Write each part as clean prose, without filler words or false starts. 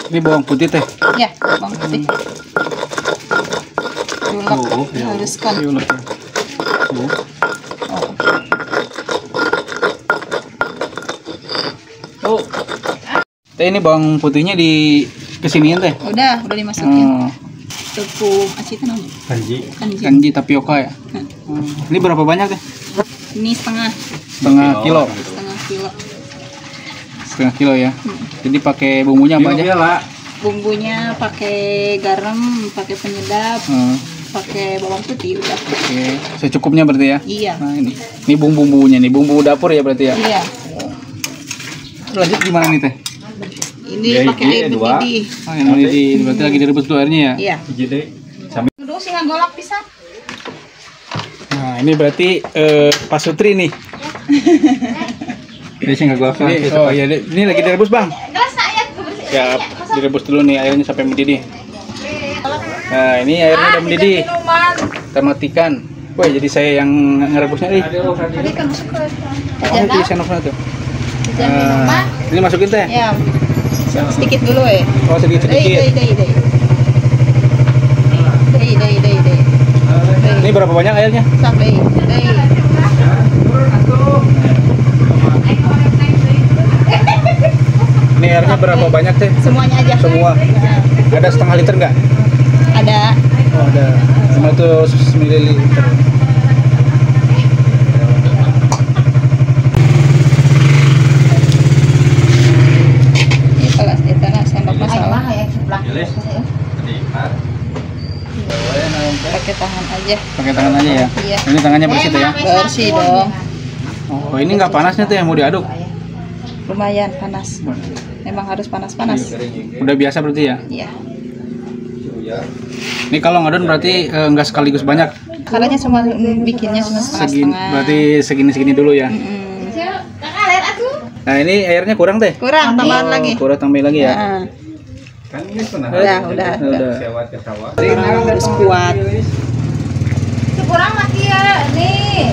Ini bawang putih teh. Ya, bawang putih. Ulek, haluskan. Oh. Teh ini bawang putihnya di kesiniin teh. Udah dimasukin. Tepung aci namanya. Kanji tapioka ya. Ini berapa banyak teh? Ini setengah kilo. Setengah kilo ya. Jadi pakai bumbunya apa aja? Bumbunya pakai garam, pakai penyedap, pakai bawang putih udah. Oke, secukupnya berarti ya? Iya. Nah ini bumbu-bumbunya nih, bumbu dapur ya berarti ya? Iya. Lanjut gimana nih teh? Ini pakai air mendidih. Oh, yang mendidih, berarti lagi direbus dulu airnya ya? Iya. Dulu sih golak pisang. Nah ini berarti Pak Sutri nih. Ini sih nggak gua hafal. Oh iya, ini lagi direbus bang. Siap, direbus dulu nih airnya sampai mendidih. Nah ini airnya udah mendidih. Kita matikan. Wah jadi saya yang ngerebusnya nih. Tadi kan masuk ke Oh di senoknya tuh. Nah, ini masukin teh. Ya. Sedikit dulu ya. Oh sedikit. Ini berapa banyak airnya? Sampai. Ini airnya berapa banyak teh? Semuanya aja. Semua. Ada setengah liter nggak? Ada. Oh ada. 500 ml. Ini kelas ditana sendok masalah. Pakai tangan aja. Pakai tangan aja ya? Iya. Ini tangannya bersih tuh ya? Bersih dong. Oh ini nggak panasnya tuh yang mau diaduk? Lumayan panas. Memang harus panas-panas. Udah biasa berarti ya? Iya. Ini kalau ngadon berarti nggak sekaligus banyak? Kalanya cuma bikinnya cuma setengah-setengah. Berarti segini-segini dulu ya? Nah ini airnya kurang teh? Kurang, tambahan lagi. Kurang tambahin lagi ya? Udah. Harus kuat. Kurang lagi ya, nih.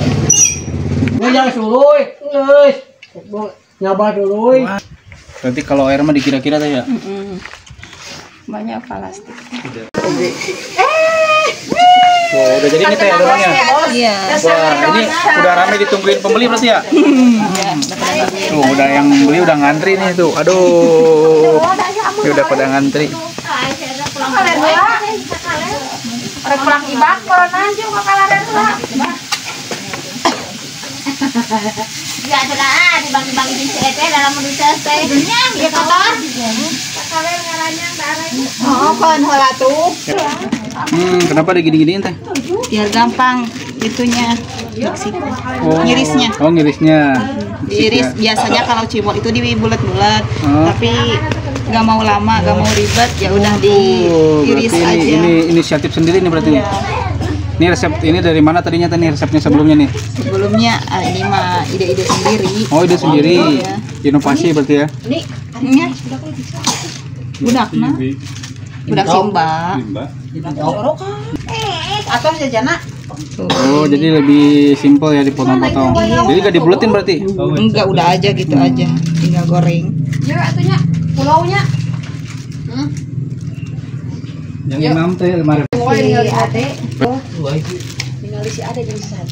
Ini jangan suruh, guys. Nyabar dulu. Berarti kalau air mah dikira-kira teh ya? Banyak plastik. Oh, udah jadi nih teh adonannya? Iya. Wah ini udah rame ditungguin pembeli berarti ya? Tuh udah yang beli udah ngantri nih tuh. Aduh. Ini udah pada ngantri. Orang pulang ibak, kalau nanjung bakalan lah. Ya sudah, dibagi-bagi di CT dalam menulis dunia, ya kotor. Kalian ngaranya darahnya. Oh, kon heula tuh. Kenapa ada gini-giniin teh? Biar gampang itunya bersihkan. Ngirisnya. Oh, ngirisnya. Diiris biasanya kalau cimol itu dibulet-bulet, tapi nggak mau lama, nggak mau ribet, ya udah diiris aja. Ini inisiatif sendiri nih berarti. Ini resep ini dari mana tadinya tadi resepnya sebelumnya nih? Sebelumnya ini mah ide-ide sendiri. Oh, ide sendiri. Inovasi berarti ya. Ini budakna. Budak simba. Atau jajana. Oh, jadi lebih simpel ya dipotong-potong. Jadi nggak dibuletin berarti? Enggak, udah aja gitu aja. Tinggal goreng. Ya atunya pulaunya. Yang 6 teh 5.000. Si Ade.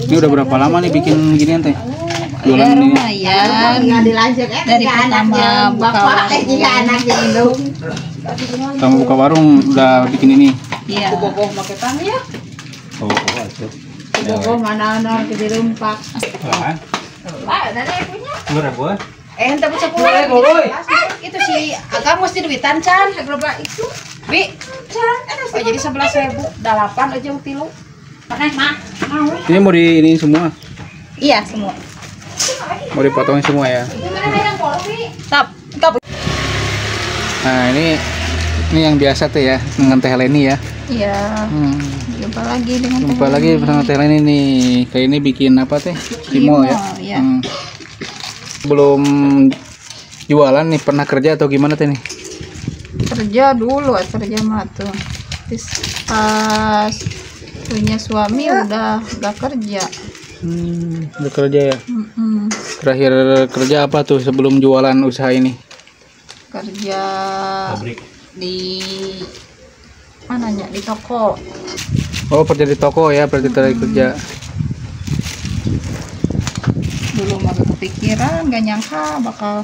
Ini udah berapa lama nih bikin ginian teh? Jualan ini. Lumayan. Dilanjut Dari pertama buka warung. anak yang indung. Kamu buka warung udah bikin ini. Iya. Bobogoh make tang ya. Oh, atuh. Bobogoh mana ke dirumpak. Apaan? Pak, dari punya. 2.000. Ente bisa pulang. Itu si agak mesti duitan can, berapa itu? Bi, can. Oh jadi 11.000, 8 aja utilu. Pakai mah. Mau. Ini mau di ini semua. Iya, semua. Mau dipotongin semua ya. Top. Nah, ini yang biasa tuh ya, dengan teh Leni ya. Iya. Jumpa lagi dengan Jumpa lagi bersama teh Leni nih. Kayak ini bikin apa teh? Cimol ya. Iya. Belum jualan nih, pernah kerja atau gimana teh nih? Kerja dulu, kerja mah tuh. Terus pas punya suami udah gak kerja. Udah kerja ya. Terakhir kerja apa tuh sebelum jualan usaha ini? Kerja Pabrik. di mananya, di toko. Oh, kerja di toko ya, berarti terakhir kerja. Dulu mah gak kepikiran, gak nyangka bakal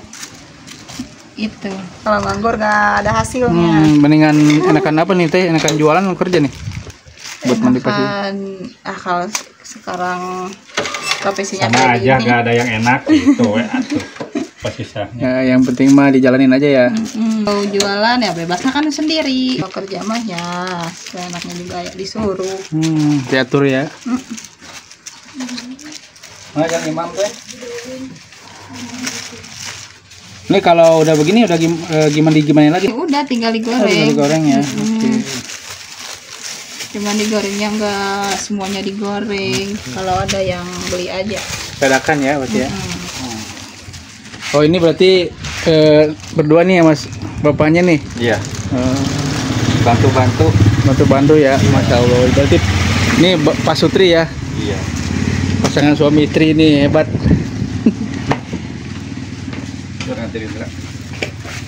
itu. Kalau nganggur gak ada hasilnya. Mendingan enakan apa nih teh? Enakan jualan atau kerja nih? Buat mandi pasti. Kalau sekarang profesinya sama kayak aja gini. gak ada yang enak gitu atuh pasti Ya, yang penting mah dijalanin aja ya. Mau jualan ya bebas kan sendiri. Kalau kerja mah ya seenaknya juga ya disuruh. Diatur ya. Yang imam teh. Ini kalau udah begini udah gimana lagi? Udah tinggal Tinggal digoreng. digoreng ya. Oke. Cuman digorengnya enggak semuanya digoreng. Kalau ada yang beli aja. Dadakan ya berarti ya. Oh, ini berarti berdua nih ya Mas bapaknya nih. iya Eh, bantu bantu ya. Masya Allah. Berarti ini Pak Sutri ya. iya Pasangan suami istri ini hebat.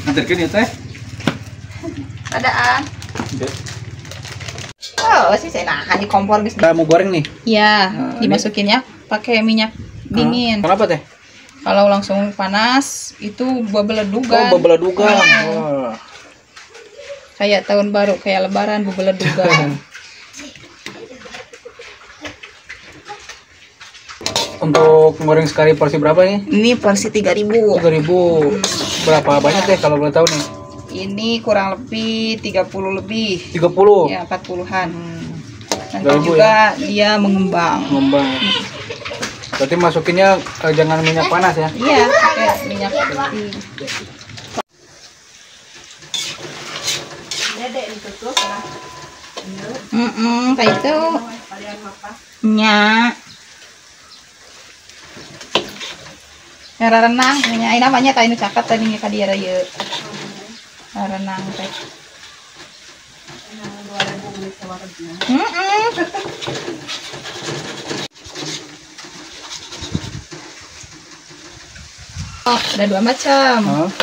nganterin ya teh Adaan. Oh, sih saya nahan di kompor guys. Kita mau goreng nih. Ya, Ini- dimasukinnya pakai minyak dingin. Kenapa teh? Kalau langsung panas itu Oh, bebeledugan. bebeledugan. Oh. Kayak tahun baru, kayak lebaran bebeledugan. Untuk goreng sekali porsi berapa nih? Ini porsi 3.000. 3.000. Berapa banyak teh kalau boleh tahu nih? Ini kurang lebih 30 lebih. 30. Ya, 40-an. Nanti 3.000 juga dia mengembang. Ngembang. Berarti masukinnya jangan minyak panas ya? Iya, pakai minyak putih. Kayak itu. Nya. Era renang, nya namanya tadi nu cakat tadi ka dia reu. Renang teh. Oh, ada dua macam.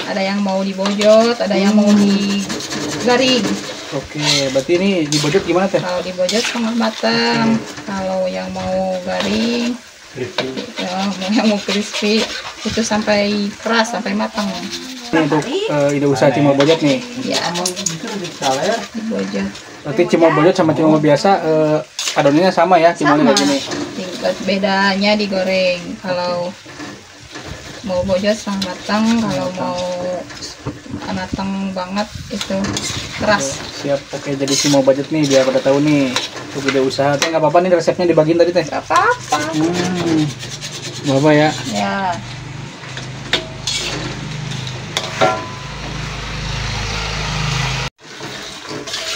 Ada yang mau dibojot, ada yang mau digaring. Oke, berarti ini dibojot gimana teh? Kalau dibojot setengah matang. Kalau yang mau garing, ya, yang mau crispy itu sampai keras, sampai matang. Ini untuk ide usaha cimol bojot nih. Ya, dibojot. Berarti cimol bojot sama cimol biasa adonannya sama ya cimolnya Sama. kayak gini. Tingkat bedanya digoreng. Kalau mau bojot setengah matang, kalau mau matang banget itu keras. Siap, oke jadi cimol bojot nih biar pada tahu nih untuk ide usaha. Teh nggak apa-apa nih resepnya dibagiin tadi teh. Gak apa-apa. Bapak ya. Ya.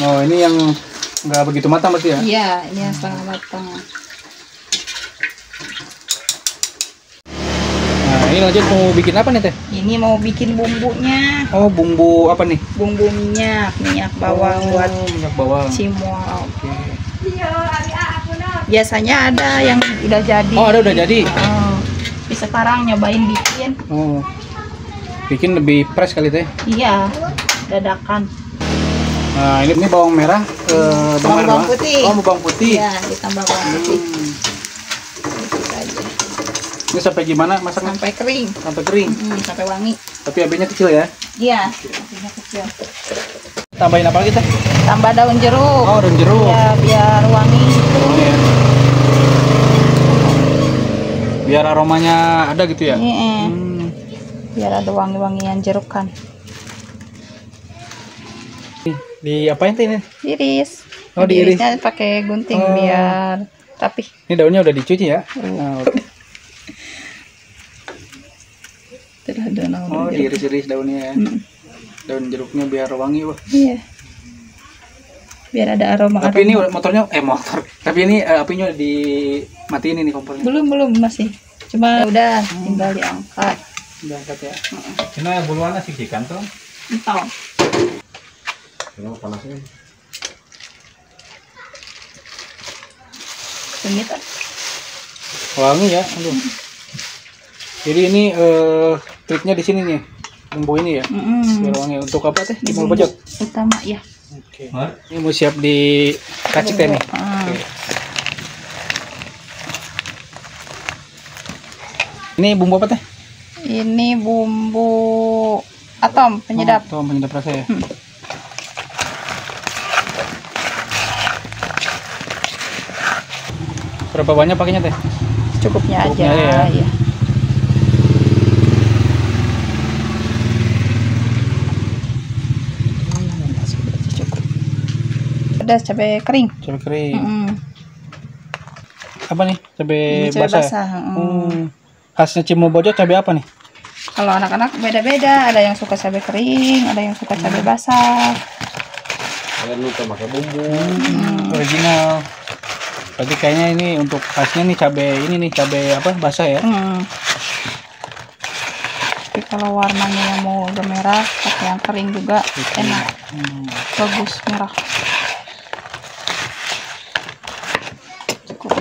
Oh ini yang nggak begitu matang berarti ya? Iya, ini yang setengah matang. Nah ini lanjut mau bikin apa nih teh? Ini mau bikin bumbunya. Oh bumbu apa nih? Bumbu minyak bawang buat Minyak bawang. cimol. Oke. Biasanya ada yang udah jadi. Oh ada udah jadi. Oh, tapi sekarang nyobain bikin. Oh bikin lebih fresh kali teh. Iya, dadakan. Nah ini bawang merah, Bawang putih. Oh bawang putih. Iya, ditambah bawang putih. Gitu aja. Ini sampai gimana masaknya? Sampai kering. Sampai kering. Sampai wangi. Tapi apinya kecil ya. Iya, apinya kecil. Tambahin apa lagi teh? Tambah daun jeruk. Oh daun jeruk. Ya, biar wangi gitu. Oh, iya. Biar aromanya ada gitu ya. Iya. Biar ada wangi-wangian jeruk kan. Di apain teh ini? Iris. Oh, diiris. Diirisnya pakai gunting Oh. biar rapih. Ini daunnya udah dicuci ya? Nah, oke. Terus ada daun Oh jeruk. diiris-iris daunnya ya. Daun jeruknya biar wangi wah. Iya. Biar ada aroma. Tapi ini motornya motor. Tapi ini apinya udah dimatiin ini kompornya. belum masih. Cuma udah tinggal diangkat. Diangkat ya. Cina buluan sih di kantong. Entah. Kenapa panasnya? Sengit ah. Wangi ya. Aduh. Jadi ini triknya di sini nih. Bumbu ini ya. Biar wangi. Untuk apa teh? Cimol bojot. Utama ya. Oke. Ini mau siap dikacik teh nih. Oke. Ini bumbu apa teh? Ini bumbu atom penyedap. Atom penyedap rasa ya. Berapa banyak pakainya teh? Cukupnya aja ya. Cukup. Ada cabai kering. Cabai kering. Apa nih? Cabai basah. Khasnya Cimol Bojot cabai apa nih? Kalau anak-anak beda-beda, ada yang suka cabai kering, ada yang suka cabai basah. Kalian lupa pakai bumbu. Original. Berarti kayaknya ini untuk khasnya nih cabai ini nih cabai apa basah ya? Tapi kalau warnanya yang mau agak merah, pakai yang kering juga enak, bagus merah. Cukup.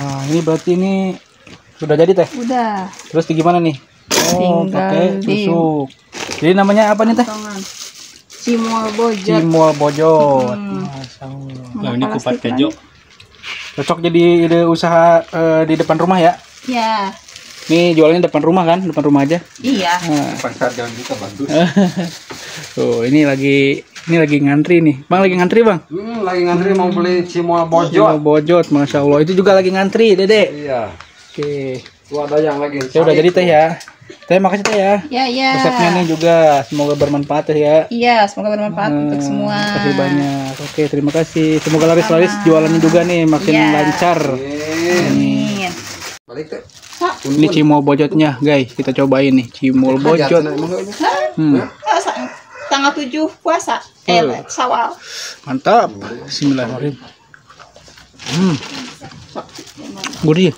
Nah, ini berarti ini sudah jadi teh. Udah. Terus gimana nih? Oh, pakai tusuk. Jadi namanya apa nih teh? Cimol Bojot. Cimol Bojot. Masyaallah. Nah, ini kupat kejo. Cocok jadi ide usaha di depan rumah ya? Ya. Ini jualannya depan rumah kan? Depan rumah aja. Iya. Pasar jalan juga bagus. Tuh, ini lagi ngantri nih. Bang lagi ngantri, Bang? Lagi ngantri mau beli Cimol Bojot. Cimol Bojot, Masya Allah. Itu juga lagi ngantri, Dede. Iya. Oke. Tuh ada yang lagi. Ya udah jadi teh ya. Teh makasih teh ya. Ya. Resepnya nih juga semoga bermanfaat ya. Iya, semoga bermanfaat untuk semua. Terima kasih banyak. Oke, terima kasih. Semoga laris-laris jualannya juga nih makin lancar. Amin. Balik tuh. Ini Cimol Bojotnya, guys. Kita cobain nih Cimol Bojot. Tanggal 7 puasa. Syawal. Mantap. Bismillahirrahmanirrahim. Gurih.